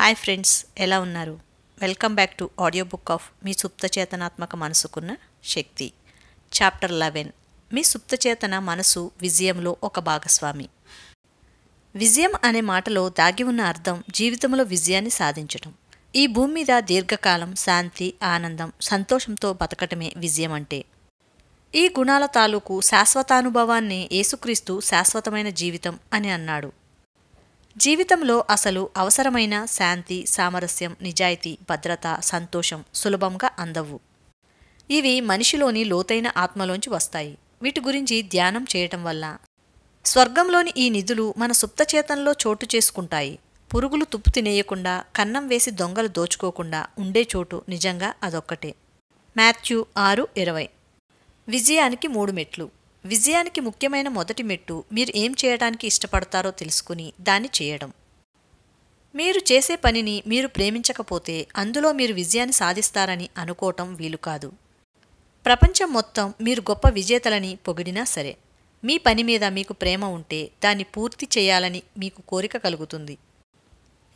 Hi friends, ఎలా ఉన్నారు? Welcome back to audio book of మీ సుప్తచేతనాత్మక మనసుకున్న శక్తి. చాప్టర్ 11. మీ సుప్తచేతన మనసు విజయంలో ఒక భాగస్వామి. విజయం అనే మాటలో దాగి ఉన్న అర్థం జీవితంలో విజయాన్ని సాధించటం. ఈ భూమి మీద దీర్ఘకాలం శాంతి, ఆనందం, సంతోషంతో బతకటమే విజయం అంటే. ఈ గుణాల తాలూకు శాశ్వతానుభవాన్ని యేసుక్రీస్తు శాశ్వతమైన జీవితం అని అన్నాడు. జీవితంలో అసలు అవసరమైన శాంతి, సామరస్యం, నిజాయితీ, భద్రత, సంతోషం సులభంగా అందవు. ఇవి మనిషిలోని లోతైన ఆత్మలోంచి వస్తాయి. వీటి గురించి ధ్యానం చేయటం వల్ల స్వర్గంలోని ఈ నిధులు మన సుప్తచేతనలో చోటు చేసుకుంటాయి. పురుగులు తుప్పు తినేయకుండా, కన్నం వేసి దొంగలు దోచుకోకుండా ఉండే చోటు నిజంగా అదొక్కటే. మాథ్యూ 6:20. విజయానికి 3 మెట్లు. విజయానికి ముఖ్యమైన మొదటి మెట్టు మీరు ఏం చేయడానికి ఇష్టపడతారో తెలుసుకుని దాన్ని చేయడం. మీరు చేసే పనిని మీరు ప్రేమించకపోతే అందులో మీరు విజయాన్ని సాధిస్తారని అనుకోవటం వీలు కాదు. ప్రపంచం మొత్తం మీరు గొప్ప విజేతలని పొగిడినా సరే, మీ పని మీద మీకు ప్రేమ ఉంటే దాన్ని పూర్తి చేయాలని మీకు కోరిక కలుగుతుంది.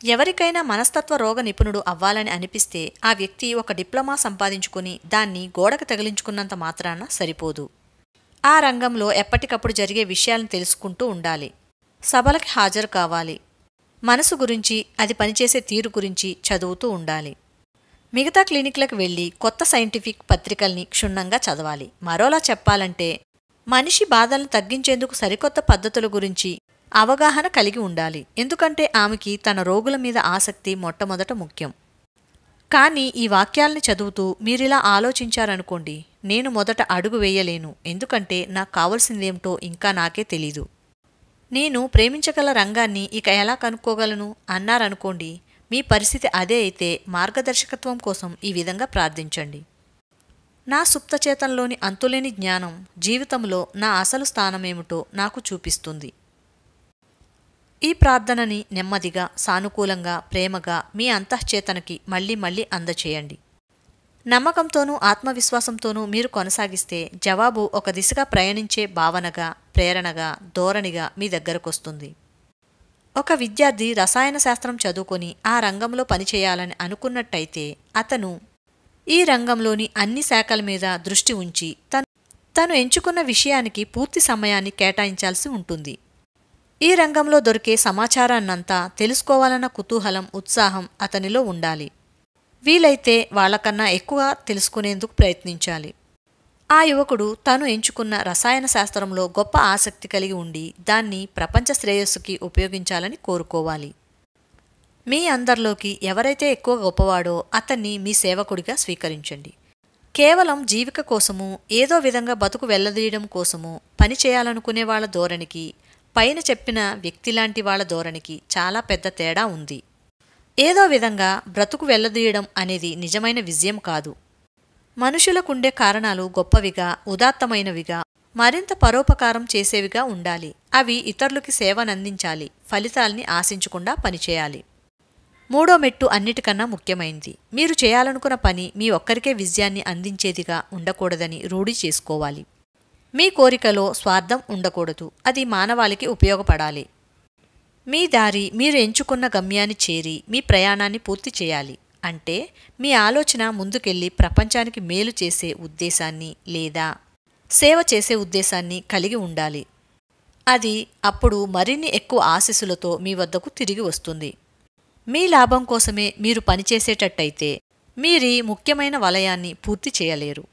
ఎవరికైనా మనస్తత్వ రోగ నిపుణుడు అవ్వాలని అనిపిస్తే ఆ వ్యక్తి ఒక డిప్లొమా సంపాదించుకుని దాన్ని గోడకు తగిలించుకున్నంత మాత్రాన సరిపోదు. ఆ రంగంలో ఎప్పటికప్పుడు జరిగే విషయాలను తెలుసుకుంటూ ఉండాలి. సభలకి హాజరు కావాలి. మనసు గురించి, అది పనిచేసే తీరు గురించి చదువుతూ ఉండాలి. మిగతా క్లినిక్లకు వెళ్ళి కొత్త సైంటిఫిక్ పత్రికల్ని క్షుణ్ణంగా చదవాలి. మరోలా చెప్పాలంటే మనిషి బాధలను తగ్గించేందుకు సరికొత్త పద్ధతుల గురించి అవగాహన కలిగి ఉండాలి. ఎందుకంటే ఆమెకి తన రోగుల మీద ఆసక్తి మొట్టమొదట ముఖ్యం. కానీ ఈ వాక్యాల్ని చదువుతూ మీరిలా ఆలోచించారనుకోండి, నేను మొదట అడుగు వేయలేను, ఎందుకంటే నాకు కావలసిందేమిటో ఇంకా నాకే తెలీదు. నేను ప్రేమించగల రంగాన్ని ఇక ఎలా కనుక్కోగలను అన్నారనుకోండి, మీ పరిస్థితి అదే అయితే మార్గదర్శకత్వం కోసం ఈ విధంగా ప్రార్థించండి. నా సుప్తచేతనలోని అంతులేని జ్ఞానం జీవితంలో నా అసలు స్థానమేమిటో నాకు చూపిస్తుంది. ఈ ప్రార్థనని నెమ్మదిగా, సానుకూలంగా, ప్రేమగా మీ అంతఃచేతనకి మళ్లీ మళ్లీ అందచేయండి. నమ్మకంతోనూ ఆత్మవిశ్వాసంతోనూ మీరు కొనసాగిస్తే జవాబు ఒక దిశగా ప్రయాణించే భావనగా, ప్రేరణగా, ధోరణిగా మీ దగ్గరకొస్తుంది. ఒక విద్యార్థి రసాయన శాస్త్రం చదువుకొని ఆ రంగంలో పనిచేయాలని అనుకున్నట్టయితే అతను ఈ రంగంలోని అన్ని శాఖల మీద దృష్టి ఉంచి తను ఎంచుకున్న విషయానికి పూర్తి సమయాన్ని కేటాయించాల్సి ఉంటుంది. ఈ రంగంలో దొరికే సమాచారాన్నంతా తెలుసుకోవాలన్న కుతూహలం, ఉత్సాహం అతనిలో ఉండాలి. వీలైతే వాళ్లకన్నా ఎక్కువ తెలుసుకునేందుకు ప్రయత్నించాలి. ఆ యువకుడు తను ఎంచుకున్న రసాయన శాస్త్రంలో గొప్ప ఆసక్తి కలిగి ఉండి దాన్ని ప్రపంచ శ్రేయస్సుకి ఉపయోగించాలని కోరుకోవాలి. మీ అందరిలోకి ఎవరైతే ఎక్కువ గొప్పవాడో అతన్ని మీ సేవకుడిగా స్వీకరించండి. కేవలం జీవిక కోసము, ఏదో విధంగా బతుకు వెళ్లదీయడం కోసము పని చేయాలనుకునే వాళ్ల ధోరణికి, పైన చెప్పిన వ్యక్తిలాంటి వాళ్ల ధోరణికి చాలా పెద్ద తేడా ఉంది. ఏదో విధంగా బ్రతుకు వెళ్లదీయడం అనేది నిజమైన విజయం కాదు. మనుషులకుండే కారణాలు గొప్పవిగా, ఉదాత్తమైనవిగా, మరింత పరోపకారం చేసేవిగా ఉండాలి. అవి ఇతరులకి సేవనందించాలి, ఫలితాల్ని ఆశించకుండా పనిచేయాలి. 3వ మెట్టు అన్నిటికన్నా ముఖ్యమైంది. మీరు చేయాలనుకున్న పని మీ ఒక్కరికే విజయాన్ని అందించేదిగా ఉండకూడదని రూఢి చేసుకోవాలి. మీ కోరికలో స్వార్థం ఉండకూడదు. అది మానవాళికి ఉపయోగపడాలి. మీ దారి మీరు ఎంచుకున్న గమ్యాన్ని చేరి మీ ప్రయాణాన్ని పూర్తి చేయాలి. అంటే మీ ఆలోచన ముందుకెళ్లి ప్రపంచానికి మేలు చేసే ఉద్దేశాన్ని లేదా సేవ చేసే ఉద్దేశాన్ని కలిగి ఉండాలి. అది అప్పుడు మరిన్ని ఎక్కువ ఆశీస్సులతో మీ వద్దకు తిరిగి వస్తుంది. మీ లాభం కోసమే మీరు పనిచేసేటట్టయితే మీరీ ముఖ్యమైన వలయాన్ని పూర్తి చేయలేరు.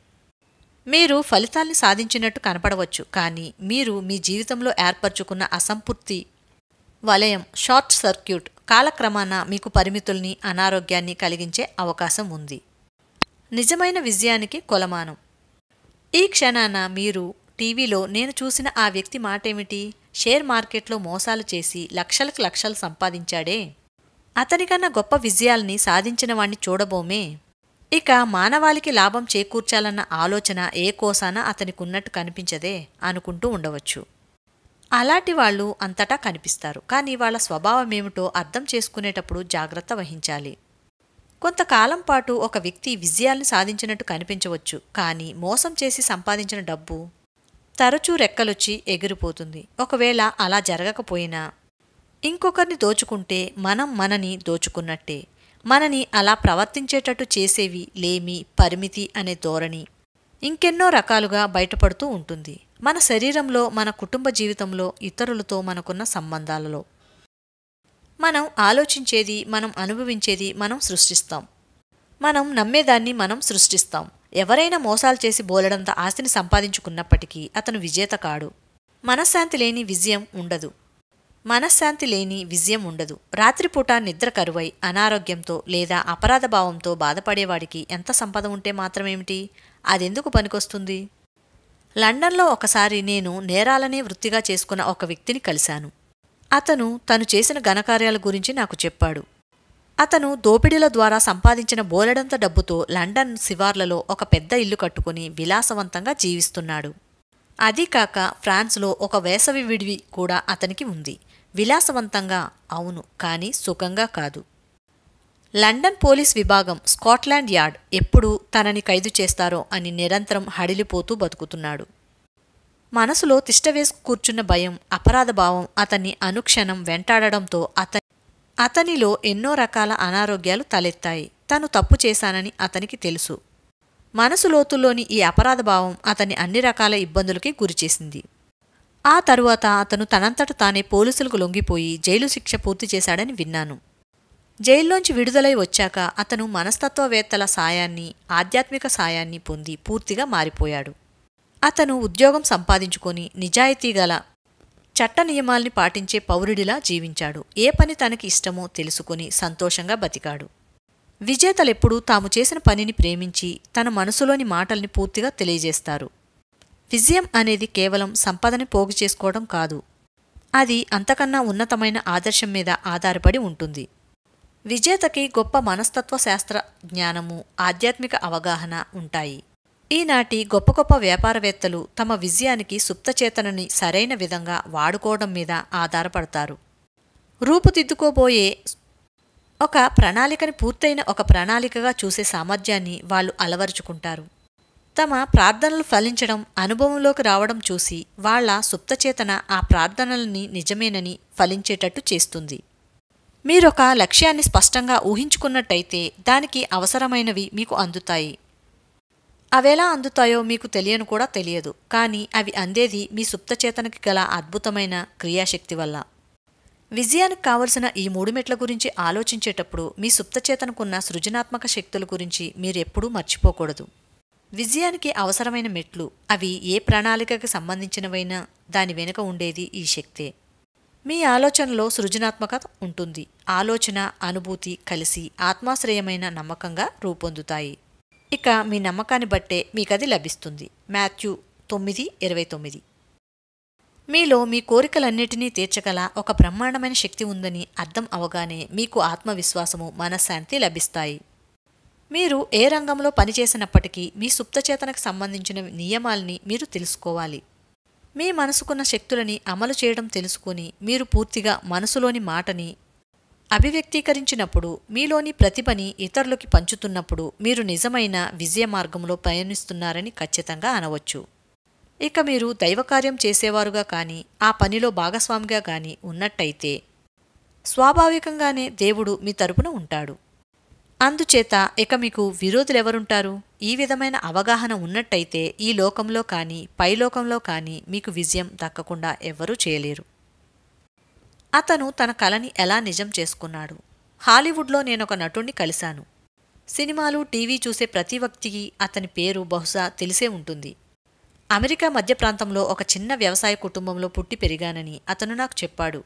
మీరు ఫలితాల్ని సాధించినట్టు కనపడవచ్చు, కానీ మీరు మీ జీవితంలో ఏర్పరచుకున్న అసంపూర్తి వలయం, షార్ట్ సర్క్యూట్ కాలక్రమాన మీకు పరిమితుల్ని, అనారోగ్యాన్ని కలిగించే అవకాశం ఉంది. నిజమైన విజయానికి కొలమానం. ఈ క్షణాన మీరు టీవీలో నేను చూసిన ఆ వ్యక్తి మాటేమిటి, షేర్ మార్కెట్లో మోసాలు చేసి లక్షలకు లక్షలు సంపాదించాడే, అతనికన్నా గొప్ప విజయాల్ని సాధించిన వాణ్ణి చూడబోమే, ఇక మానవాళికి లాభం చేకూర్చాలన్న ఆలోచన ఏ కోసాన అతనికున్నట్టు కనిపించదే అనుకుంటూ ఉండవచ్చు. అలాంటి వాళ్ళు అంతటా కనిపిస్తారు, కానీ వాళ్ల స్వభావమేమిటో అర్థం చేసుకునేటప్పుడు జాగ్రత్త వహించాలి. కొంతకాలం పాటు ఒక వ్యక్తి విజయాల్ని సాధించినట్టు కనిపించవచ్చు, కానీ మోసం చేసి సంపాదించిన డబ్బు తరచూ రెక్కలొచ్చి ఎగిరిపోతుంది. ఒకవేళ అలా జరగకపోయినా ఇంకొకరిని దోచుకుంటే మనం మనని దోచుకున్నట్టే. మనని అలా ప్రవర్తించేటట్టు చేసేవి లేమి, పరిమితి అనే ధోరణి ఇంకెన్నో రకాలుగా బయటపడుతూ ఉంటుంది. మన శరీరంలో, మన కుటుంబ జీవితంలో, ఇతరులతో మనకున్న సంబంధాలలో. మనం ఆలోచించేది, మనం అనుభవించేది మనం సృష్టిస్తాం. మనం నమ్మేదాన్ని మనం సృష్టిస్తాం. ఎవరైనా మోసాలు చేసి బోలెడంత ఆస్తిని సంపాదించుకున్నప్పటికీ అతను విజేత కాడు. మనశ్శాంతి లేని విజయం ఉండదు. రాత్రిపూట నిద్ర కరువై అనారోగ్యంతో లేదా అపరాధ భావంతో బాధపడేవాడికి ఎంత సంపద ఉంటే మాత్రమేమిటి? అదెందుకు పనికొస్తుంది? లండన్లో ఒకసారి నేను నేరాలనే వృత్తిగా చేసుకున్న ఒక వ్యక్తిని కలిశాను. అతను తను చేసిన ఘనకార్యాల గురించి నాకు చెప్పాడు. అతను దోపిడీల ద్వారా సంపాదించిన బోలెడంత డబ్బుతో లండన్ శివార్లలో ఒక పెద్ద ఇల్లు కట్టుకుని విలాసవంతంగా జీవిస్తున్నాడు. అదీకాక ఫ్రాన్స్లో ఒక వేసవి విడివి కూడా అతనికి ఉంది. విలాసవంతంగా, అవును, కానీ సుఖంగా కాదు. లండన్ పోలీస్ విభాగం, స్కాట్లాండ్ యార్డ్ ఎప్పుడు తనని ఖైదు చేస్తారో అని నిరంతరం హడిలిపోతూ బతుకుతున్నాడు. మనసులో తిష్టవేసి కూర్చున్న భయం, అపరాధభావం అతన్ని అనుక్షణం వెంటాడడంతో అతనిలో ఎన్నో రకాల అనారోగ్యాలు తలెత్తాయి. తను తప్పు చేశానని అతనికి తెలుసు. మనసు లోతుల్లోని ఈ అపరాధభావం అతన్ని అన్ని రకాల ఇబ్బందులకి గురిచేసింది. ఆ తరువాత అతను తనంతట తానే పోలీసులకు లొంగిపోయి జైలు శిక్ష పూర్తి చేశాడని విన్నాను. జైల్లోంచి విడుదలై వచ్చాక అతను మనస్తత్వవేత్తల సాయాన్ని, ఆధ్యాత్మిక సాయాన్ని పొంది పూర్తిగా మారిపోయాడు. అతను ఉద్యోగం సంపాదించుకొని నిజాయితీగల, చట్ట నియమాల్ని పాటించే పౌరుడిలా జీవించాడు. ఏ పని తనకి ఇష్టమో తెలుసుకుని సంతోషంగా బతికాడు. విజేతలెప్పుడూ తాము చేసిన పనిని ప్రేమించి తన మనసులోని మాటల్ని పూర్తిగా తెలియజేస్తారు. విజయం అనేది కేవలం సంపదని పోగు చేసుకోవడం కాదు. అది అంతకన్నా ఉన్నతమైన ఆదర్శం మీద ఆధారపడి ఉంటుంది. విజేతకి గొప్ప మనస్తత్వ శాస్త్ర జ్ఞానము, ఆధ్యాత్మిక అవగాహన ఉంటాయి. ఈనాటి గొప్ప గొప్ప వ్యాపారవేత్తలు తమ విజయానికి సుప్తచేతనని సరైన విధంగా వాడుకోవడం మీద ఆధారపడతారు. రూపుదిద్దుకోబోయే ఒక ప్రణాళికని పూర్తయిన ఒక ప్రణాళికగా చూసే సామర్థ్యాన్ని వాళ్ళు అలవరుచుకుంటారు. తమ ప్రార్థనలు ఫలించడం, అనుభవంలోకి రావడం చూసి వాళ్ల సుప్తచేతన ఆ ప్రార్థనలని నిజమేనని ఫలించేటట్టు చేస్తుంది. మీరొక లక్ష్యాన్ని స్పష్టంగా ఊహించుకున్నట్టయితే దానికి అవసరమైనవి మీకు అందుతాయి. అవెలా అందుతాయో మీకు తెలియను కూడా తెలియదు. కానీ అవి అందేది మీ సుప్తచేతనకి గల అద్భుతమైన క్రియాశక్తి వల్ల. విజయానికి కావలసిన ఈ 3 మెట్ల గురించి ఆలోచించేటప్పుడు మీ సుప్తచేతనకున్న సృజనాత్మక శక్తుల గురించి మీరెప్పుడూ మర్చిపోకూడదు. విజయానికి అవసరమైన మెట్లు, అవి ఏ ప్రణాళికకి సంబంధించినవైనా దాని వెనుక ఉండేది ఈ శక్తే. మీ ఆలోచనలో సృజనాత్మకత ఉంటుంది. ఆలోచన, అనుభూతి కలిసి ఆత్మాశ్రయమైన నమ్మకంగా రూపొందుతాయి. ఇక మీ నమ్మకాన్ని బట్టే మీకది లభిస్తుంది. మాథ్యూ 9:29. మీలో మీ కోరికలన్నిటినీ తీర్చగల ఒక బ్రహ్మాండమైన శక్తి ఉందని అర్థం అవగానే మీకు ఆత్మవిశ్వాసము, మనశ్శాంతి లభిస్తాయి. మీరు ఏ రంగంలో పనిచేసినప్పటికీ మీ సుప్తచేతనకు సంబంధించిన నియమాల్ని మీరు తెలుసుకోవాలి. మీ మనసుకున్న శక్తులని అమలు చేయడం తెలుసుకుని మీరు పూర్తిగా మనసులోని మాటని అభివ్యక్తీకరించినప్పుడు, మీలోని ప్రతిభని ఇతరులకి పంచుతున్నప్పుడు మీరు నిజమైన విజయ మార్గంలో పయనిస్తున్నారని ఖచ్చితంగా అనవచ్చు. ఇక మీరు దైవకార్యం చేసేవారుగా కానీ ఆ పనిలో భాగస్వామిగా కానీ ఉన్నట్టయితే స్వాభావికంగానే దేవుడు మీ తరపున ఉంటాడు. అందుచేత ఇక మీకు విరోధులెవరుంటారు? ఈ విధమైన అవగాహన ఉన్నట్టయితే ఈ లోకంలో కానీ పైలోకంలో కానీ మీకు విజయం దక్కకుండా ఎవ్వరూ చేయలేరు. అతను తన కలని ఎలా నిజం చేసుకున్నాడు? హాలీవుడ్లో నేనొక నటుణ్ణి కలిశాను. సినిమాలు, టీవీ చూసే ప్రతి వ్యక్తికి అతని పేరు బహుశా తెలిసే ఉంటుంది. అమెరికా మధ్య ప్రాంతంలో ఒక చిన్న వ్యవసాయ కుటుంబంలో పుట్టి పెరిగానని అతను నాకు చెప్పాడు.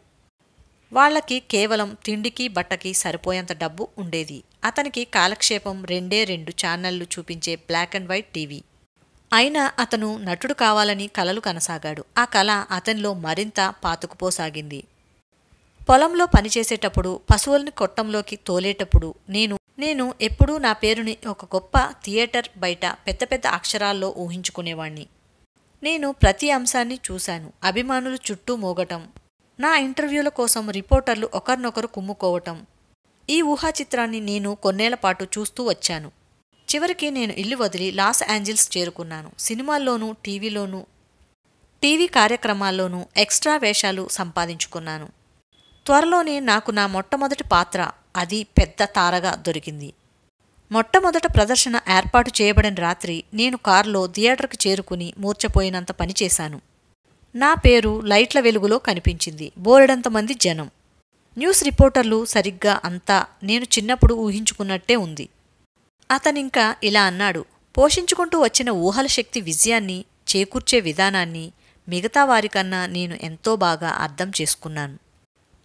వాళ్లకి కేవలం తిండికి, బట్టకి సరిపోయేంత డబ్బు ఉండేది. అతనికి కాలక్షేపం 2 ఛానళ్లు చూపించే బ్లాక్ అండ్ వైట్ టీవీ. అయినా అతను నటుడు కావాలని కలలు కనసాగాడు. ఆ కల అతనిలో మరింత పాతుకుపోసాగింది. పొలంలో పనిచేసేటప్పుడు, పశువుల్ని కొట్టంలోకి తోలేటప్పుడు నేను ఎప్పుడూ నా పేరుని ఒక గొప్ప థియేటర్ బయట పెద్ద పెద్ద అక్షరాల్లో ఊహించుకునేవాణ్ణి. నేను ప్రతి అంశాన్ని చూశాను. అభిమానులు చుట్టూ మోగటం, నా ఇంటర్వ్యూల కోసం రిపోర్టర్లు ఒకరినొకరు కుమ్ముకోవటం. ఈ ఊహాచిత్రాన్ని నేను కొన్నేళ్లపాటు చూస్తూ వచ్చాను. చివరికి నేను ఇల్లు వదిలి లాస్ ఏంజల్స్ చేరుకున్నాను. సినిమాల్లోనూ, టీవీ కార్యక్రమాల్లోనూ ఎక్స్ట్రా వేషాలు సంపాదించుకున్నాను. త్వరలోనే నాకు నా మొట్టమొదటి పాత్ర, అది పెద్ద తారగా దొరికింది. మొట్టమొదట ప్రదర్శన ఏర్పాటు చేయబడిన రాత్రి నేను కారులో థియేటర్కి చేరుకుని మూర్ఛపోయినంత పనిచేశాను. నా పేరు లైట్ల వెలుగులో కనిపించింది. బోలెడంతమంది జనం. న్యూస్ రిపోర్టర్లు. సరిగ్గా అంతా నేను చిన్నప్పుడు ఊహించుకున్నట్టే ఉంది. అతనింకా ఇలా అన్నాడు: పోషించుకుంటూ వచ్చిన ఊహల శక్తి విజయాన్ని చేకూర్చే విధానాన్ని మిగతా వారికన్నా నేను ఎంతో బాగా అర్థం చేసుకున్నాను.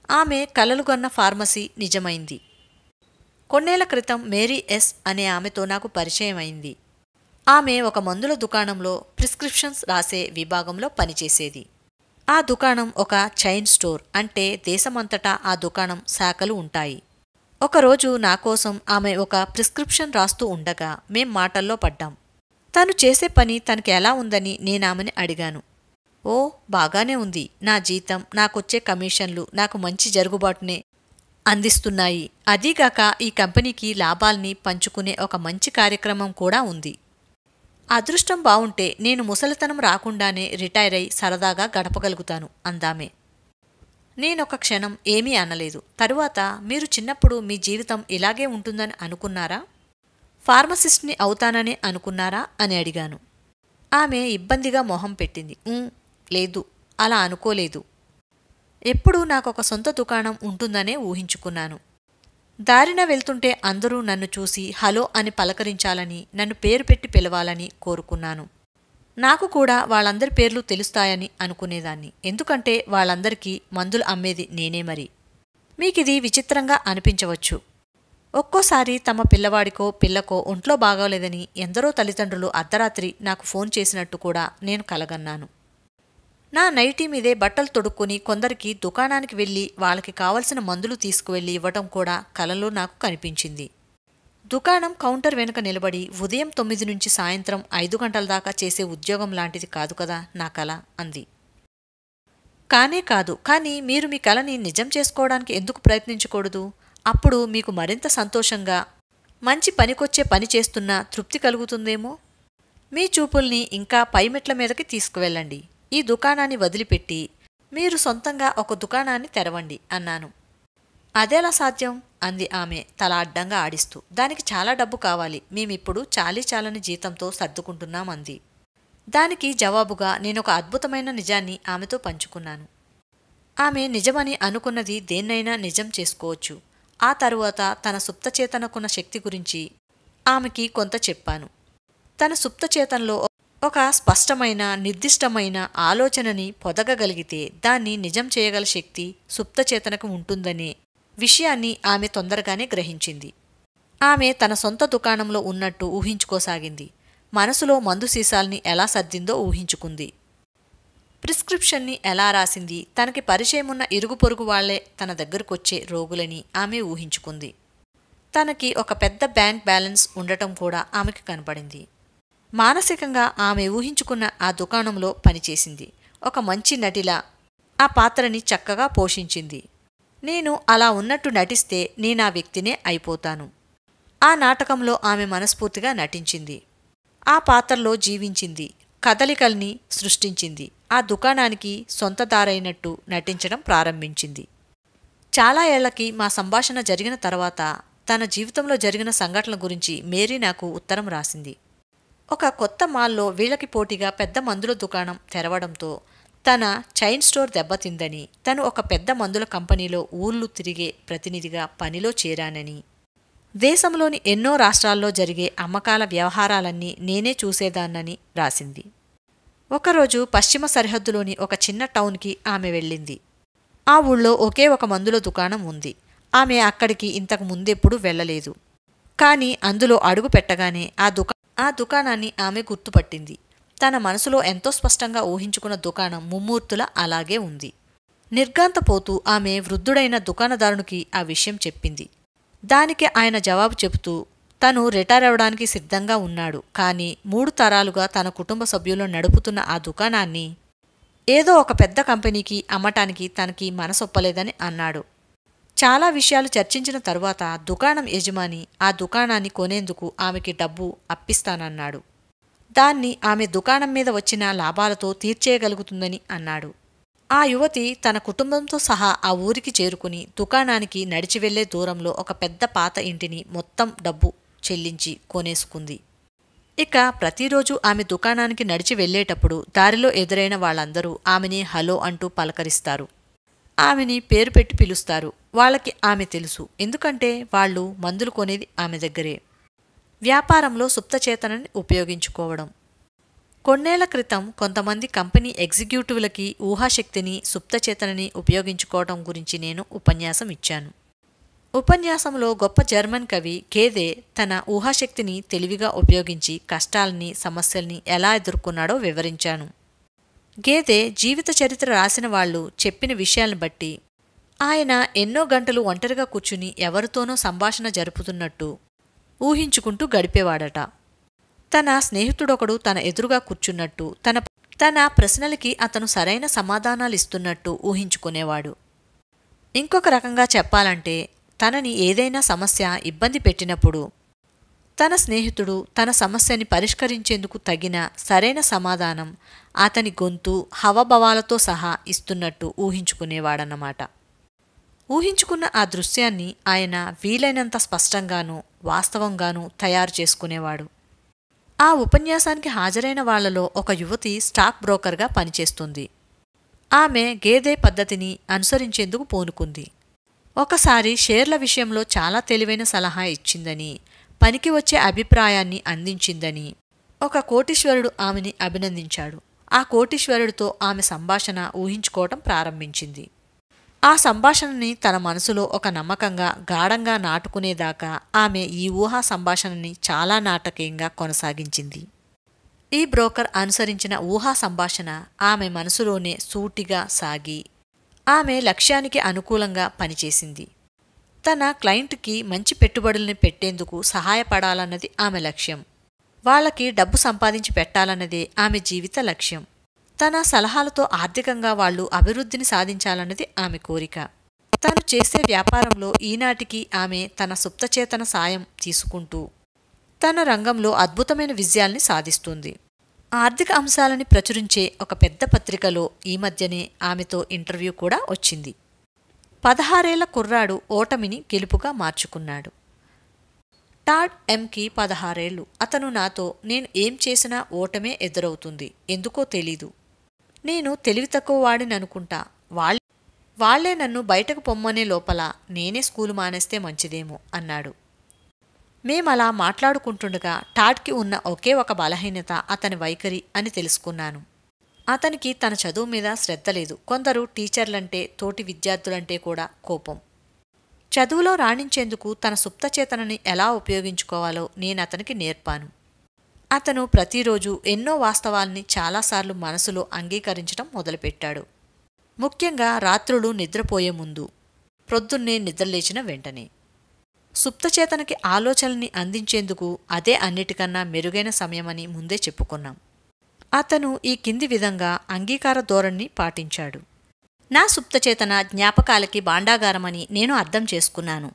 ఆమె కలలుగన్న ఫార్మసీ నిజమైంది. కొన్నేళ్ల క్రితం మేరీ ఎస్ అనే ఆమెతో నాకు పరిచయమైంది. ఆమె ఒక మందుల దుకాణంలో ప్రిస్క్రిప్షన్స్ రాసే విభాగంలో పనిచేసేది. ఆ దుకాణం ఒక చైన్ స్టోర్, అంటే దేశమంతటా ఆ దుకాణం శాఖలు ఉంటాయి. ఒకరోజు నాకోసం ఆమె ఒక ప్రిస్క్రిప్షన్ రాస్తూ ఉండగా మేం మాటల్లో పడ్డాం. తను చేసే పని తనకి ఎలా ఉందని నేనామెని అడిగాను. ఓ, బాగానే ఉంది. నా జీతం, నాకొచ్చే కమిషన్లు నాకు మంచి జరుగుబాటునే అందిస్తున్నాయి. అదీగాక ఈ కంపెనీకి లాభాల్ని పంచుకునే ఒక మంచి కార్యక్రమం కూడా ఉంది. అదృష్టం బావుంటే నేను ముసలితనం రాకుండానే రిటైర్ అయి సరదాగా గడపగలుగుతాను అందామే. నేనొక క్షణం ఏమీ అనలేదు. తరువాత, మీరు చిన్నప్పుడు మీ జీవితం ఇలాగే ఉంటుందని అనుకున్నారా? ఫార్మసిస్ట్ని అవుతానని అనుకున్నారా అని అడిగాను. ఆమె ఇబ్బందిగా మొహం పెట్టింది. లేదు, అలా అనుకోలేదు. ఎప్పుడూ నాకొక సొంత దుకాణం ఉంటుందనే ఊహించుకున్నాను. దారిన వెళ్తుంటే అందరూ నన్ను చూసి హలో అని పలకరించాలని, నన్ను పేరు పెట్టి పిలవాలని కోరుకున్నాను. నాకు కూడా వాళ్ళందరి పేర్లు తెలుస్తాయని అనుకునేదాన్ని. ఎందుకంటే వాళ్ళందరికీ మందులు అమ్మేది నేనే. మరి మీకిది విచిత్రంగా అనిపించవచ్చు. ఒక్కోసారి తమ పిల్లవాడికో పిల్లకో ఒంట్లో బాగోలేదని ఎందరో తల్లిదండ్రులు అర్ధరాత్రి నాకు ఫోన్ చేసినట్టు కూడా నేను కలగన్నాను. నా నైటీ మీదే బట్టలు తొడుక్కుని కొందరికి దుకాణానికి వెళ్లి వాళ్ళకి కావలసిన మందులు తీసుకువెళ్లి ఇవ్వటం కూడా కలలో నాకు కనిపించింది. దుకాణం కౌంటర్ వెనుక నిలబడి ఉదయం 9 నుంచి సాయంత్రం 5 గంటల దాకా చేసే ఉద్యోగం లాంటిది కాదు కదా నా కల అంది. కానే కాదు. కానీ మీరు మీ కలని నిజం చేసుకోవడానికి ఎందుకు ప్రయత్నించకూడదు? అప్పుడు మీకు మరింత సంతోషంగా, మంచి పనికొచ్చే పని చేస్తున్నా తృప్తి కలుగుతుందేమో. మీ చూపుల్ని ఇంకా పైమెట్ల మీదకి తీసుకువెళ్ళండి. ఈ దుకాణాన్ని వదిలిపెట్టి మీరు సొంతంగా ఒక దుకాణాన్ని తెరవండి అన్నాను. అదెలా సాధ్యం? అంది ఆమె తల అడ్డంగా ఆడిస్తూ. దానికి చాలా డబ్బు కావాలి. మేమిప్పుడు చాలని జీతంతో సర్దుకుంటున్నామంది. దానికి జవాబుగా నేనొక అద్భుతమైన నిజాన్ని ఆమెతో పంచుకున్నాను. ఆమె నిజమని అనుకున్నది దేన్నైనా నిజం చేసుకోవచ్చు. ఆ తరువాత తన సుప్తచేతనకున్న శక్తి గురించి ఆమెకి కొంత చెప్పాను. తన సుప్తచేతనలో ఒక స్పష్టమైన, నిర్దిష్టమైన ఆలోచనని పొదగగలిగితే దాన్ని నిజం చేయగల శక్తి సుప్తచేతనకు ఉంటుందనే విషయాన్ని ఆమె తొందరగానే గ్రహించింది. ఆమె తన సొంత దుకాణంలో ఉన్నట్టు ఊహించుకోసాగింది. మనసులో మందు సీసాల్ని ఎలా సర్దిందో ఊహించుకుంది. ప్రిస్క్రిప్షన్ని ఎలా రాసింది. తనకి పరిచయమున్న ఇరుగు పొరుగు వాళ్లే తన దగ్గరకొచ్చే రోగులని ఆమె ఊహించుకుంది. తనకి ఒక పెద్ద బ్యాంక్ బ్యాలెన్స్ ఉండటం కూడా ఆమెకి కనపడింది. మానసికంగా ఆమె ఊహించుకున్న ఆ దుకాణంలో పనిచేసింది. ఒక మంచి నటిలా ఆ పాత్రని చక్కగా పోషించింది. నేను అలా ఉన్నట్టు నటిస్తే నేనా వ్యక్తినే అయిపోతాను. ఆ నాటకంలో ఆమె మనస్ఫూర్తిగా నటించింది. ఆ పాత్రలో జీవించింది. కదలికల్ని సృష్టించింది. ఆ దుకాణానికి సొంతదారైనట్టు నటించడం ప్రారంభించింది. చాలా ఏళ్లకి మా సంభాషణ జరిగిన తర్వాత తన జీవితంలో జరిగిన సంఘటనల గురించి మేరీ నాకు ఉత్తరం రాసింది. ఒక కొత్త మాల్లో వీళ్లకి పోటీగా పెద్ద మందుల దుకాణం తెరవడంతో తన చైన్ స్టోర్ దెబ్బతిందని, తను ఒక పెద్ద మందుల కంపెనీలో ఊళ్ళు తిరిగే ప్రతినిధిగా పనిలో చేరానని, దేశంలోని ఎన్నో రాష్ట్రాల్లో జరిగే అమ్మకాల వ్యవహారాలన్నీ నేనే చూసేదాన్నని రాసింది. ఒకరోజు పశ్చిమ సరిహద్దులోని ఒక చిన్న టౌన్కి ఆమె వెళ్ళింది. ఆ ఊళ్ళో ఒకే ఒక మందుల దుకాణం ఉంది. ఆమె అక్కడికి ఇంతకు ముందెప్పుడూ వెళ్లలేదు. కాని అందులో అడుగు పెట్టగానే ఆ దుకాణాన్ని ఆమె గుర్తుపట్టింది. తన మనసులో ఎంతో స్పష్టంగా ఊహించుకున్న దుకాణం ముమ్మూర్తులా అలాగే ఉంది. నిర్ఘాంతపోతూ ఆమె వృద్ధుడైన దుకాణదారునికి ఆ విషయం చెప్పింది. దానికి ఆయన జవాబు చెబుతూ, తను రిటైర్ అవడానికి సిద్ధంగా ఉన్నాడు. కానీ 3 తరాలుగా తన కుటుంబ సభ్యులు నడుపుతున్న ఆ దుకాణాన్ని ఏదో ఒక పెద్ద కంపెనీకి అమ్మటానికి తనకి మనసొప్పలేదని అన్నాడు. చాలా విషయాలు చర్చించిన తరువాత దుకాణం యజమాని ఆ దుకాణాన్ని కొనేందుకు ఆమెకి డబ్బు అప్పిస్తానన్నాడు. దాన్ని ఆమె దుకాణం మీద వచ్చిన లాభాలతో తీర్చేయగలుగుతుందని అన్నాడు. ఆ యువతి తన కుటుంబంతో సహా ఆ ఊరికి చేరుకుని దుకాణానికి నడిచి వెళ్లే దూరంలో ఒక పెద్ద పాత ఇంటిని మొత్తం డబ్బు చెల్లించి కొనేసుకుంది. ఇక ప్రతిరోజు ఆమె దుకాణానికి నడిచి వెళ్లేటప్పుడు దారిలో ఎదురైన వాళ్ళందరూ ఆమెని హలో అంటూ పలకరిస్తారు. ఆమెని పేరు పెట్టి పిలుస్తారు. వాళ్ళకి ఆమె తెలుసు, ఎందుకంటే వాళ్ళు మందులు కొనేది ఆమె దగ్గరే. వ్యాపారంలో సుప్తచేతనని ఉపయోగించుకోవడం. కొన్నేళ్ల క్రితం కొంతమంది కంపెనీ ఎగ్జిక్యూటివ్లకి ఊహాశక్తిని, సుప్తచేతనని ఉపయోగించుకోవడం గురించి నేను ఉపన్యాసం ఇచ్చాను. ఉపన్యాసంలో గొప్ప జర్మన్ కవి గేదే తన ఊహాశక్తిని తెలివిగా ఉపయోగించి కష్టాల్ని, సమస్యల్ని ఎలా ఎదుర్కొన్నాడో వివరించాను. గేదే జీవిత చరిత్ర రాసిన వాళ్లు చెప్పిన విషయాలను బట్టి ఆయన ఎన్నో గంటలు ఒంటరిగా కూర్చుని ఎవరితోనో సంభాషణ జరుపుతున్నట్టు ఊహించుకుంటూ గడిపేవాడట. తన స్నేహితుడొకడు తన ఎదురుగా కూర్చున్నట్టు, తన ప్రశ్నలకి అతను సరైన సమాధానాలిస్తున్నట్టు ఊహించుకునేవాడు. ఇంకొక రకంగా చెప్పాలంటే, తనని ఏదైనా సమస్య ఇబ్బంది పెట్టినప్పుడు తన స్నేహితుడు తన సమస్యని పరిష్కరించేందుకు తగిన సరైన సమాధానం అతని గొంతు, హావభావాలతో సహా ఇస్తున్నట్టు ఊహించుకునేవాడన్నమాట. ఊహించుకున్న ఆ దృశ్యాన్ని ఆయన వీలైనంత స్పష్టంగానూ వాస్తవంగానూ తయారు చేసుకునేవాడు. ఆ ఉపన్యాసానికి హాజరైన వాళ్లలో ఒక యువతి స్టాక్ బ్రోకర్గా పనిచేస్తుంది. ఆమె గేదే పద్ధతిని అనుసరించేందుకు పూనుకుంది. ఒకసారి షేర్ల విషయంలో చాలా తెలివైన సలహా ఇచ్చిందని, పనికి వచ్చే అభిప్రాయాన్ని అందించిందని ఒక కోటీశ్వరుడు ఆమెని అభినందించాడు. ఆ కోటీశ్వరుడితో ఆమె సంభాషణ ఊహించుకోవటం ప్రారంభించింది. ఆ సంభాషణని తన మనసులో ఒక నమ్మకంగా గాఢంగా నాటుకునేదాకా ఆమె ఈ ఊహా సంభాషణని చాలా నాటకీయంగా కొనసాగించింది. ఈ బ్రోకర్ అనుసరించిన ఊహా సంభాషణ ఆమె మనసులోనే సూటిగా సాగి ఆమె లక్ష్యానికి అనుకూలంగా పనిచేసింది. తన క్లయింట్కి మంచి పెట్టుబడుల్ని పెట్టేందుకు సహాయపడాలన్నది ఆమె లక్ష్యం. వాళ్ళకి డబ్బు సంపాదించి పెట్టాలన్నదే ఆమె జీవిత లక్ష్యం. తన సలహాలతో ఆర్థికంగా వాళ్లు అభివృద్ధిని సాధించాలన్నది ఆమె కోరిక. తను చేసే వ్యాపారంలో ఈనాటికి ఆమె తన సుప్తచేతన సాయం తీసుకుంటూ తన రంగంలో అద్భుతమైన విజయాల్ని సాధిస్తుంది. ఆర్థిక అంశాలని ప్రచురించే ఒక పెద్ద పత్రికలో ఈ మధ్యనే ఆమెతో ఇంటర్వ్యూ కూడా వచ్చింది. 16 ఏళ్ల కుర్రాడు ఓటమిని గెలుపుగా మార్చుకున్నాడు. టాడ్ ఎంకి 16 ఏళ్లు. అతను నాతో, నేను ఏం చేసినా ఓటమే ఎదురవుతుంది, ఎందుకో తెలీదు. నేను తెలివి తక్కువ వాడిననుకుంటా. వాళ్లే నన్ను బయటకు పొమ్మనే లోపల నేనే స్కూలు మానేస్తే మంచిదేమో అన్నాడు. మేమలా మాట్లాడుకుంటుండగా టాడ్కి ఉన్న ఒకే ఒక బలహీనత అతని వైఖరి అని తెలుసుకున్నాను. అతనికి తన చదువు మీద శ్రద్ధ లేదు. కొందరు టీచర్లంటే, తోటి విద్యార్థులంటే కూడా కోపం. చదువులో రాణించేందుకు తన సుప్తచేతనని ఎలా ఉపయోగించుకోవాలో నేనతనికి నేర్పాను. అతను ప్రతిరోజు ఎన్నో వాస్తవాల్ని చాలాసార్లు మనసులో అంగీకరించడం మొదలుపెట్టాడు. ముఖ్యంగా రాత్రులు నిద్రపోయే ముందు, ప్రొద్దున్నే నిద్రలేచిన వెంటనే. సుప్తచేతనకి ఆలోచనల్ని అందించేందుకు అదే అన్నిటికన్నా మెరుగైన సమయమని ముందే చెప్పుకున్నాం. అతను ఈ కింది విధంగా అంగీకార ధోరణి పాటించాడు. నా సుప్తచేతన జ్ఞాపకాలకి భాండాగారమని నేను అర్థం చేసుకున్నాను.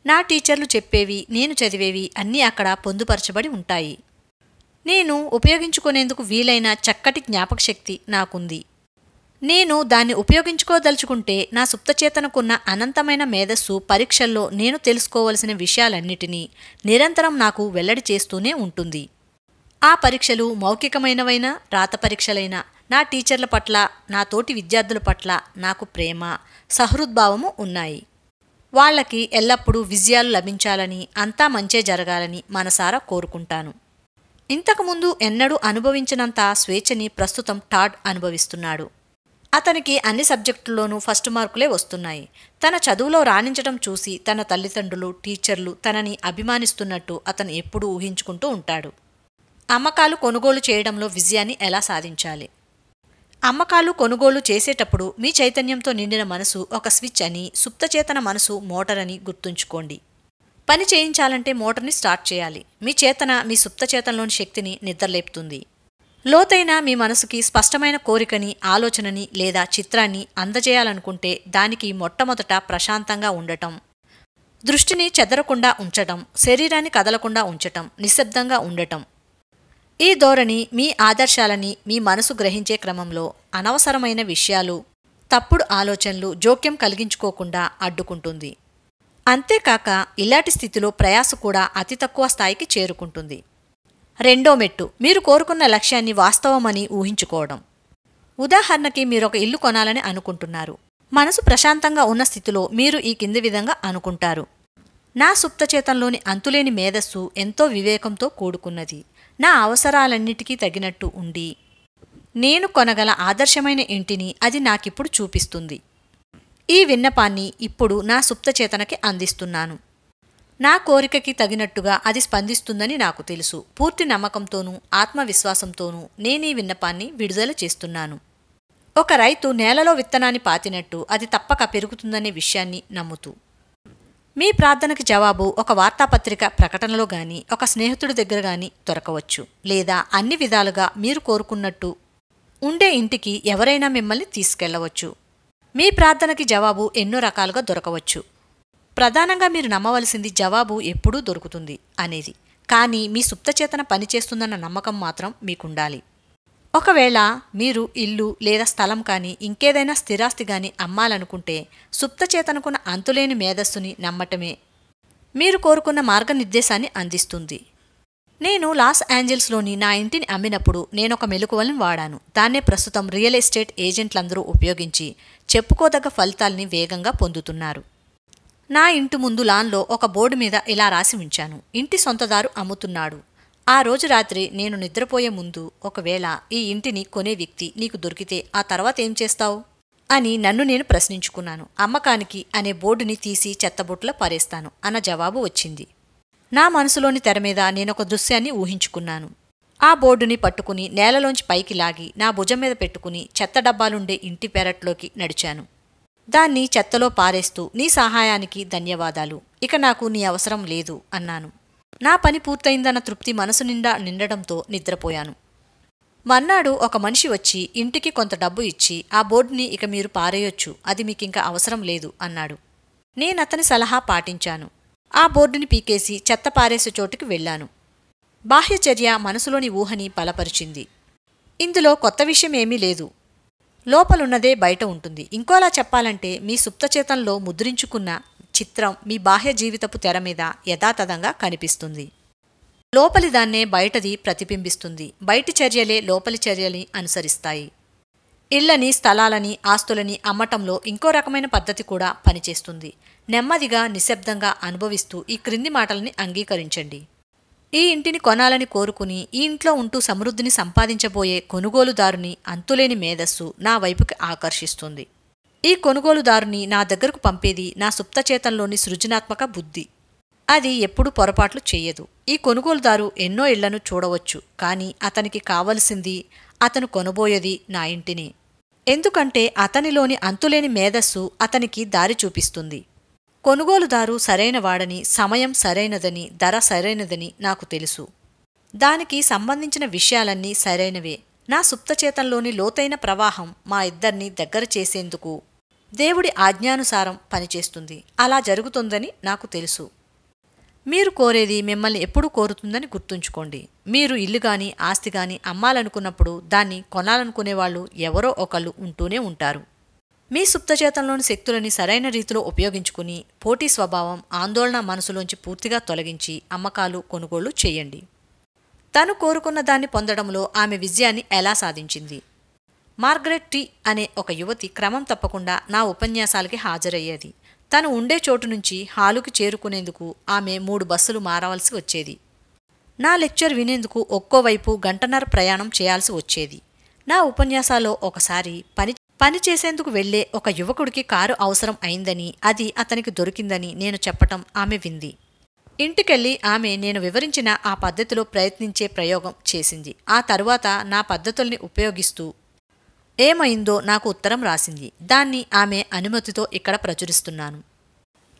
నా టీచర్లు చెప్పేవి, నేను చదివేవి అన్నీ అక్కడ పొందుపరచబడి ఉంటాయి. నేను ఉపయోగించుకునేందుకు వీలైన చక్కటి జ్ఞాపకశక్తి నాకుంది. నేను దాన్ని ఉపయోగించుకోదలుచుకుంటే నా సుప్తచేతనకున్న అనంతమైన మేధస్సు పరీక్షల్లో నేను తెలుసుకోవలసిన విషయాలన్నిటినీ నిరంతరం నాకు వెల్లడి చేస్తూనే ఉంటుంది. ఆ పరీక్షలు మౌఖికమైనవైనా రాత పరీక్షలైనా నా టీచర్ల పట్ల, నా తోటి విద్యార్థుల పట్ల నాకు ప్రేమ, సహృద్భావము ఉన్నాయి. వాళ్లకి ఎల్లప్పుడూ విజయాలు లభించాలని, అంతా మంచే జరగాలని మనసారా కోరుకుంటాను. ఇంతకుముందు ఎన్నడూ అనుభవించినంత స్వేచ్ఛని ప్రస్తుతం టాడ్ అనుభవిస్తున్నాడు. అతనికి అన్ని సబ్జెక్టుల్లోనూ ఫస్ట్ మార్కులే వస్తున్నాయి. తన చదువులో రాణించడం చూసి తన తల్లిదండ్రులు, టీచర్లు తనని అభిమానిస్తున్నట్టు అతను ఎప్పుడూ ఊహించుకుంటూ ఉంటాడు. అమ్మకాలు కొనుగోలు చేయడంలో విజయాన్ని ఎలా సాధించాలి? అమ్మకాలు కొనుగోలు చేసేటప్పుడు మీ చైతన్యంతో నిండిన మనసు ఒక స్విచ్ అని, సుప్తచేతన మనసు మోటార్ అని గుర్తుంచుకోండి. పని చేయించాలంటే మోటార్ని స్టార్ట్ చేయాలి. మీ చేతన మీ సుప్తచేతనలోని శక్తిని నిద్రలేపుతుంది. లోతైన మీ మనసుకి స్పష్టమైన కోరికని, ఆలోచనని లేదా చిత్రాన్ని అందజేయాలనుకుంటే దానికి మొట్టమొదట ప్రశాంతంగా ఉండటం, దృష్టిని చెదరకుండా ఉంచటం, శరీరాన్ని కదలకుండా ఉంచటం, నిశ్శబ్దంగా ఉండటం. ఈ ధోరణి మీ ఆదర్శాలని మీ మనసు గ్రహించే క్రమంలో అనవసరమైన విషయాలు, తప్పుడు ఆలోచనలు జోక్యం కలిగించుకోకుండా అడ్డుకుంటుంది. అంతేకాక ఇలాంటి స్థితిలో ప్రయాస కూడా అతి తక్కువ స్థాయికి చేరుకుంటుంది. రెండో మెట్టు, మీరు కోరుకున్న లక్ష్యాన్ని వాస్తవమని ఊహించుకోవడం. ఉదాహరణకి మీరొక ఇల్లు కొనాలని అనుకుంటున్నారు. మనసు ప్రశాంతంగా ఉన్న స్థితిలో మీరు ఈ కింది విధంగా అనుకుంటారు: నా సుప్తచేతంలోని అంతులేని మేధస్సు ఎంతో వివేకంతో కూడుకున్నది. నా అవసరాలన్నిటికీ తగినట్టు ఉండి నేను కొనగల ఆదర్శమైన ఇంటిని అది నాకిప్పుడు చూపిస్తుంది. ఈ విన్నపాన్ని ఇప్పుడు నా సుప్తచేతనకి అందిస్తున్నాను. నా కోరికకి తగినట్టుగా అది స్పందిస్తుందని నాకు తెలుసు. పూర్తి నమ్మకంతోనూ ఆత్మవిశ్వాసంతోనూ నేనీ విన్నపాన్ని విడుదల చేస్తున్నాను. ఒక రైతు నేలలో విత్తనాన్ని పాతినట్టు అది తప్పక పెరుగుతుందనే విషయాన్ని నమ్ముతూ. మీ ప్రార్థనకి జవాబు ఒక వార్తాపత్రిక ప్రకటనలో గాని, ఒక స్నేహితుడి దగ్గర గాని దొరకవచ్చు. లేదా అన్ని విధాలుగా మీరు కోరుకున్నట్టు ఉండే ఇంటికి ఎవరైనా మిమ్మల్ని తీసుకెళ్లవచ్చు. మీ ప్రార్థనకి జవాబు ఎన్నో రకాలుగా దొరకవచ్చు. ప్రధానంగా మీరు నమ్మవలసింది జవాబు ఎప్పుడూ దొరుకుతుంది అనేది. కానీ మీ సుప్తచేతన పనిచేస్తుందన్న నమ్మకం మాత్రం మీకుండాలి. ఒకవేళ మీరు ఇల్లు లేదా స్థలం కానీ ఇంకేదైనా స్థిరాస్తి గాని అమ్మాలనుకుంటే సుప్తచేతనకున్న అంతులేని మేధస్సుని నమ్మటమే మీరు కోరుకున్న మార్గనిర్దేశాన్ని అందిస్తుంది. నేను లాస్ ఏంజల్స్లోని నా ఇంటిని అమ్మినప్పుడు నేనొక మెలకువలను వాడాను. దాన్నే ప్రస్తుతం రియల్ ఎస్టేట్ ఏజెంట్లందరూ ఉపయోగించి చెప్పుకోదగ్గ ఫలితాల్ని వేగంగా పొందుతున్నారు. నా ఇంటి ముందు లాన్లో ఒక బోర్డు మీద ఇలా రాసి ఉంచాను: ఇంటి సొంతదారు అమ్ముతున్నాడు. ఆ రోజు రాత్రి నేను నిద్రపోయే ముందు ఒకవేళ ఈ ఇంటిని కొనే వ్యక్తి నీకు దొరికితే ఆ తర్వాత ఏం చేస్తావు అని నన్ను నేను ప్రశ్నించుకున్నాను. అమ్మకానికి అనే బోర్డుని తీసి చెత్తబుట్టలో పారేస్తాను అన్న జవాబు వచ్చింది. నా మనసులోని తెర మీద నేనొక దృశ్యాన్ని ఊహించుకున్నాను. ఆ బోర్డుని పట్టుకుని నేలలోంచి పైకి లాగి నా భుజం మీద పెట్టుకుని చెత్త డబ్బాలుండే ఇంటి పెరట్లోకి నడిచాను. దాన్ని చెత్తలో పారేస్తూ, నీ సహాయానికి ధన్యవాదాలు, ఇక నాకు నీ అవసరం లేదు అన్నాను. నా పని పూర్తయిందన్న తృప్తి మనసు నిండా నిండడంతో నిద్రపోయాను. మర్నాడు ఒక మనిషి వచ్చి ఇంటికి కొంత డబ్బు ఇచ్చి, ఆ బోర్డుని ఇక మీరు పారేయొచ్చు, అది మీకింక అవసరం లేదు అన్నాడు. నేనతని సలహా పాటించాను. ఆ బోర్డుని పీకేసి చెత్త పారేసే చోటుకి వెళ్లాను. బాహ్యచర్య మనసులోని ఊహని బలపరిచింది. ఇందులో కొత్త విషయం ఏమీ లేదు. లోపలున్నదే బయట ఉంటుంది. ఇంకోలా చెప్పాలంటే మీ సుప్తచేతంలో ముద్రించుకున్న చిత్రం మీ బాహ్య జీవితపు తెర మీద యథాతథంగా కనిపిస్తుంది. లోపలిదాన్నే బయటది ప్రతిబింబిస్తుంది. బయటి చర్యలే లోపలి చర్యల్ని అనుసరిస్తాయి. ఇళ్లని, స్థలాలని, ఆస్తులని అమ్మటంలో ఇంకో రకమైన పద్ధతి కూడా పనిచేస్తుంది. నెమ్మదిగా, నిశ్శబ్దంగా అనుభవిస్తూ ఈ క్రింది మాటల్ని అంగీకరించండి. ఈ ఇంటిని కొనాలని కోరుకుని ఈ ఇంట్లో ఉంటూ సమృద్ధిని సంపాదించబోయే కొనుగోలుదారుని అంతులేని మేధస్సు నా వైపుకి ఆకర్షిస్తుంది. ఈ కొనుగోలుదారుని నా దగ్గరకు పంపేది నా సుప్తచేతంలోని సృజనాత్మక బుద్ధి. అది ఎప్పుడూ పొరపాట్లు చెయ్యదు. ఈ కొనుగోలుదారు ఎన్నో ఇళ్లను చూడవచ్చు, కానీ అతనికి కావలసింది, అతను కొనబోయేది నా ఇంటిని. ఎందుకంటే అతనిలోని అంతులేని మేధస్సు అతనికి దారి చూపిస్తుంది. కొనుగోలుదారు సరైనవాడని, సమయం సరైనదని, ధర సరైనదని నాకు తెలుసు. దానికి సంబంధించిన విషయాలన్నీ సరైనవే. నా సుప్తచేతంలోని లోతైన ప్రవాహం మా ఇద్దరినీ దగ్గర చేసేందుకు దేవుడి ఆజ్ఞానుసారం పనిచేస్తుంది. అలా జరుగుతుందని నాకు తెలుసు. మీరు కోరేది మిమ్మల్ని ఎప్పుడూ కోరుతుందని గుర్తుంచుకోండి. మీరు ఇల్లుగాని, ఆస్తిగాని అమ్మాలనుకున్నప్పుడు దాన్ని కొనాలనుకునేవాళ్లు ఎవరో ఒకళ్ళు ఉంటూనే ఉంటారు. మీ సుప్తచేతంలోని శక్తులని సరైన రీతిలో ఉపయోగించుకుని పోటీ స్వభావం, ఆందోళన మనసులోంచి పూర్తిగా తొలగించి అమ్మకాలు, కొనుగోళ్లు చేయండి. తను కోరుకున్న దాన్ని పొందడంలో ఆమె విజయాన్ని ఎలా సాధించింది? మార్గరెట్ టీ అనే ఒక యువతి క్రమం తప్పకుండా నా ఉపన్యాసాలకి హాజరయ్యేది. తను ఉండే చోటు నుంచి హాలుకి చేరుకునేందుకు ఆమె 3 బస్సులు మారవలసి వచ్చేది. నా లెక్చర్ వినేందుకు ఒక్కోవైపు గంటన్నర ప్రయాణం చేయాల్సి వచ్చేది. నా ఉపన్యాసాల్లో ఒకసారి పనిచేసేందుకు వెళ్లే ఒక యువకుడికి కారు అవసరం అయిందని, అది అతనికి దొరికిందని నేను చెప్పటం ఆమె వింది. ఇంటికెళ్ళి ఆమె నేను వివరించిన ఆ పద్ధతిలో ప్రయత్నించే ప్రయోగం చేసింది. ఆ తరువాత నా పద్ధతుల్ని ఉపయోగిస్తూ ఏమైందో నాకు ఉత్తరం రాసింది. దాన్ని ఆమె అనుమతితో ఇక్కడ ప్రచురిస్తున్నాను.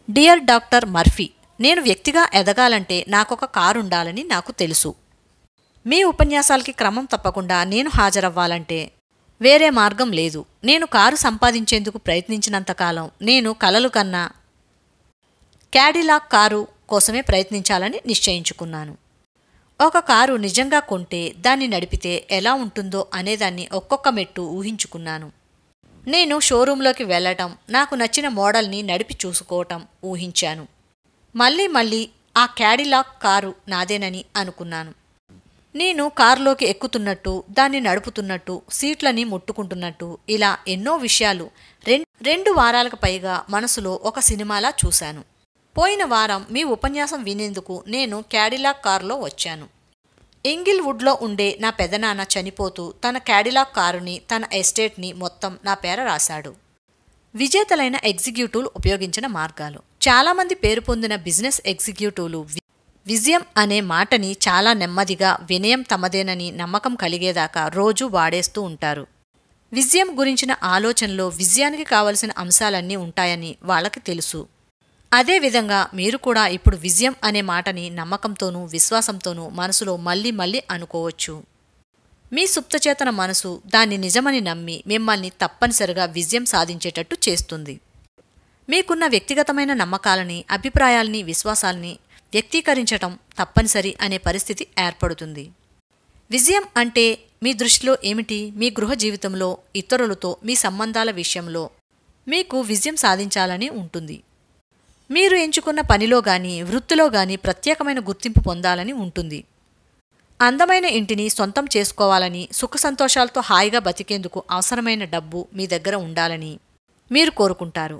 డియర్ డాక్టర్ మర్ఫీ, నేను వ్యక్తిగా ఎదగాలంటే నాకొక కారుండాలని నాకు తెలుసు. మీ ఉపన్యాసాలకి క్రమం తప్పకుండా నేను హాజరవ్వాలంటే వేరే మార్గం లేదు. నేను కారు సంపాదించేందుకు ప్రయత్నించినంతకాలం నేను కలలు కన్నా క్యాడిలాక్ కారు కోసమే ప్రయత్నించాలని నిశ్చయించుకున్నాను. ఒక కారు నిజంగా కొంటే దాన్ని నడిపితే ఎలా ఉంటుందో అనేదాన్ని ఒక్కొక్క మెట్టు ఊహించుకున్నాను. నేను షోరూంలోకి వెళ్ళటం, నాకు నచ్చిన మోడల్ని నడిపి చూసుకోవటం ఊహించాను. మళ్ళీ మళ్ళీ ఆ క్యాడిలాక్ కారు నాదేనని అనుకున్నాను. నేను కారులోకి ఎక్కుతున్నట్టు, దాన్ని నడుపుతున్నట్టు, సీట్లని ముట్టుకుంటున్నట్టు, ఇలా ఎన్నో విషయాలు 2 వారాలకు పైగా మనసులో ఒక సినిమాలా చూశాను. పోయిన వారం మీ ఉపన్యాసం వినేందుకు నేను క్యాడిలాక్ కారులో వచ్చాను. ఇంగిల్వుడ్లో ఉండే నా పెదనాన్న చనిపోతూ తన క్యాడిలాక్ కారుని, తన ఎస్టేట్ని మొత్తం నా పేర రాశాడు. విజేతలైన ఎగ్జిక్యూటివ్లు ఉపయోగించిన మార్గాలు. చాలామంది పేరు పొందిన బిజినెస్ ఎగ్జిక్యూటివ్లు విజయం అనే మాటని చాలా నెమ్మదిగా, వినయం తమదేనని నమ్మకం కలిగేదాకా రోజూ వాడేస్తూ ఉంటారు. విజయం గురించిన ఆలోచనలో విజయానికి కావలసిన అంశాలన్నీ ఉంటాయని వాళ్ళకి తెలుసు. అదేవిధంగా మీరు కూడా ఇప్పుడు విజయం అనే మాటని నమ్మకంతోనూ, విశ్వాసంతోనూ మనసులో మళ్ళీ మళ్ళీ అనుకోవచ్చు. మీ సుప్తచేతన మనసు దాన్ని నిజమని నమ్మి మిమ్మల్ని తప్పనిసరిగా విజయం సాధించేటట్టు చేస్తుంది. మీకున్న వ్యక్తిగతమైన నమ్మకాలని, అభిప్రాయాల్ని, విశ్వాసాల్ని వ్యక్తీకరించటం తప్పనిసరి అనే పరిస్థితి ఏర్పడుతుంది. విజయం అంటే మీ దృష్టిలో ఏమిటి? మీ గృహ జీవితంలో, ఇతరులతో మీ సంబంధాల విషయంలో మీకు విజయం సాధించాలని ఉంటుంది. మీరు ఎంచుకున్న పనిలో గాని, వృత్తిలో గాని ప్రత్యేకమైన గుర్తింపు పొందాలని ఉంటుంది. అందమైన ఇంటిని సొంతం చేసుకోవాలని, సుఖ సంతోషాలతో హాయిగా బతికేందుకు అవసరమైన డబ్బు మీ దగ్గర ఉండాలని మీరు కోరుకుంటారు.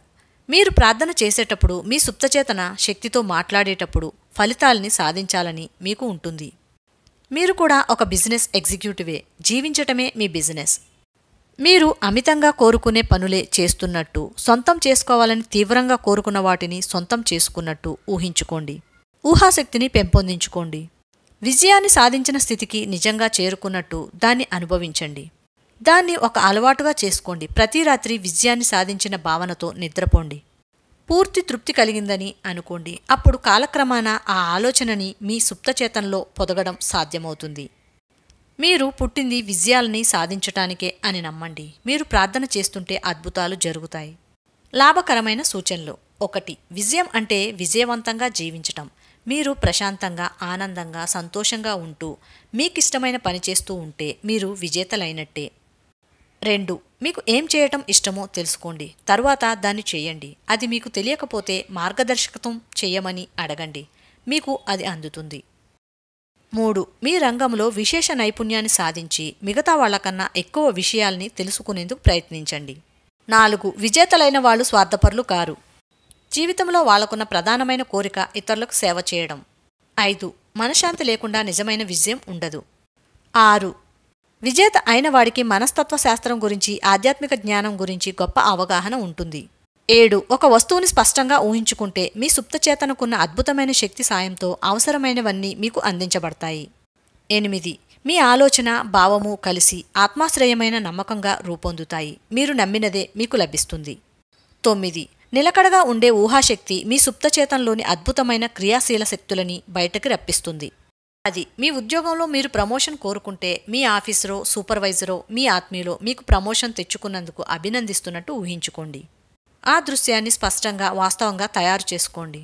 మీరు ప్రార్థన చేసేటప్పుడు, మీ సుప్తచేతన శక్తితో మాట్లాడేటప్పుడు ఫలితాలని సాధించాలని మీకు ఉంటుంది. మీరు కూడా ఒక బిజినెస్ ఎగ్జిక్యూటివే. జీవించటమే మీ బిజినెస్. మీరు అమితంగా కోరుకునే పనులే చేస్తున్నట్టు, సొంతం చేసుకోవాలని తీవ్రంగా కోరుకున్న వాటిని సొంతం చేసుకున్నట్టు ఊహించుకోండి. ఊహాశక్తిని పెంపొందించుకోండి. విజయాన్ని సాధించిన స్థితికి నిజంగా చేరుకున్నట్టు దాన్ని అనుభవించండి. దాన్ని ఒక అలవాటుగా చేసుకోండి. ప్రతి రాత్రి విజయాన్ని సాధించిన భావనతో నిద్రపోండి. పూర్తి తృప్తి కలిగిందని అనుకోండి. అప్పుడు కాలక్రమాన ఆ ఆలోచనని మీ సుప్తచేతనలో పొదగడం సాధ్యమవుతుంది. మీరు పుట్టింది విజయాలని సాధించటానికే అని నమ్మండి. మీరు ప్రార్థన చేస్తుంటే అద్భుతాలు జరుగుతాయి. లాభకరమైన సూచనలు. 1. విజయం అంటే విజయవంతంగా జీవించటం. మీరు ప్రశాంతంగా, ఆనందంగా, సంతోషంగా ఉంటూ మీకిష్టమైన పని చేస్తూ ఉంటే మీరు విజేతలైనట్టే. 2. మీకు ఏం చేయటం ఇష్టమో తెలుసుకోండి. తరువాత దాన్ని చేయండి. అది మీకు తెలియకపోతే మార్గదర్శకత్వం చేయమని అడగండి. మీకు అది అందుతుంది. 3. మీ రంగంలో విశేష నైపుణ్యాన్ని సాధించి మిగతా వాళ్లకన్నా ఎక్కువ విషయాల్ని తెలుసుకునేందుకు ప్రయత్నించండి. 4. విజేతలైన వాళ్ళు స్వార్థపరులు కారు. జీవితంలో వాళ్లకున్న ప్రధానమైన కోరిక ఇతరులకు సేవ చేయడం. 5. మనశ్శాంతి లేకుండా నిజమైన విజయం ఉండదు. 6. విజేత అయిన వాడికి మనస్తత్వ శాస్త్రం గురించి, ఆధ్యాత్మిక జ్ఞానం గురించి గొప్ప అవగాహన ఉంటుంది. 7. ఒక వస్తువుని స్పష్టంగా ఊహించుకుంటే మీ సుప్తచేతనకున్న అద్భుతమైన శక్తి సాయంతో అవసరమైనవన్నీ మీకు అందించబడతాయి. 8. మీ ఆలోచన, భావము కలిసి ఆత్మాశ్రయమైన నమ్మకంగా రూపొందుతాయి. మీరు నమ్మినదే మీకు లభిస్తుంది. 9. నిలకడగా ఉండే ఊహాశక్తి మీ సుప్తచేతనలోని అద్భుతమైన క్రియాశీల శక్తులని బయటకి రప్పిస్తుంది. 10. మీ ఉద్యోగంలో మీరు ప్రమోషన్ కోరుకుంటే మీ ఆఫీసరో, సూపర్వైజరో, మీ ఆత్మీయులో మీకు ప్రమోషన్ తెచ్చుకున్నందుకు అభినందిస్తున్నట్టు ఊహించుకోండి. ఆ దృశ్యాన్ని స్పష్టంగా, వాస్తవంగా తయారు చేసుకోండి.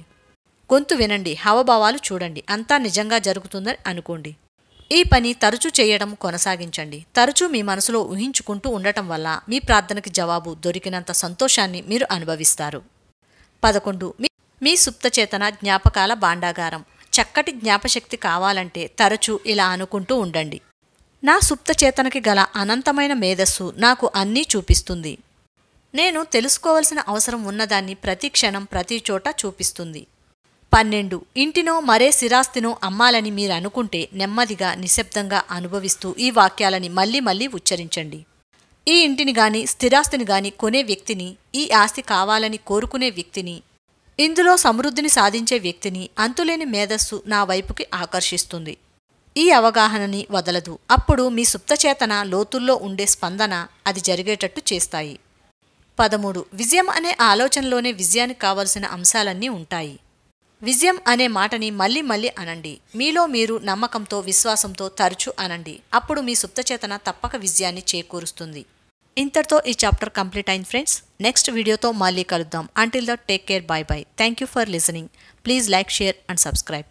గొంతు వినండి, హావభావాలు చూడండి. అంతా నిజంగా జరుగుతుందని అనుకోండి. ఈ పని తరచూ చేయడం కొనసాగించండి. తరచూ మీ మనసులో ఊహించుకుంటూ ఉండటం వల్ల మీ ప్రార్థనకి జవాబు దొరికినంత సంతోషాన్ని మీరు అనుభవిస్తారు. 11. మీ సుప్తచేతన జ్ఞాపకాల భాండాగారం. చక్కటి జ్ఞాపశక్తి కావాలంటే తరచూ ఇలా అనుకుంటూ ఉండండి. నా సుప్తచేతనకి గల అనంతమైన మేధస్సు నాకు అన్నీ చూపిస్తుంది. నేను తెలుసుకోవలసిన అవసరం ఉన్నదాన్ని ప్రతి క్షణం, ప్రతి చోట చూపిస్తుంది. 12. ఇంటినో మరే స్థిరాస్తినో అమ్మాలని మీరు అనుకుంటే నెమ్మదిగా, నిశ్శబ్దంగా అనుభవిస్తూ ఈ వాక్యాలని మళ్ళీ మళ్ళీ ఉచ్చరించండి. ఈ ఇంటిని గాని, స్థిరాస్తిని గాని కొనే వ్యక్తిని, ఈ ఆస్తి కావాలని కోరుకునే వ్యక్తిని, ఇందులో సమృద్ధిని సాధించే వ్యక్తిని అంతులేని మేధస్సు నా వైపుకి ఆకర్షిస్తుంది. ఈ అవగాహనని వదలదు. అప్పుడు మీ సుప్తచేతన లోతుల్లో ఉండే స్పందన అది జరిగేటట్టు చేస్తాయి. 13. విజయం అనే ఆలోచనలోనే విజయానికి కావలసిన అంశాలన్నీ ఉంటాయి. విజయం అనే మాటని మళ్ళీ మళ్ళీ అనండి. మీలో మీరు నమ్మకంతో, విశ్వాసంతో తరచూ అనండి. అప్పుడు మీ సుప్తచేతన తప్పక విజయాన్ని చేకూరుస్తుంది. ఇంతటితో ఈ చాప్టర్ కంప్లీట్ అయింది ఫ్రెండ్స్. నెక్స్ట్ వీడియోతో మళ్ళీ కలుద్దాం. Until that take care. By by. Thank you for listening. Please like, share and subscribe.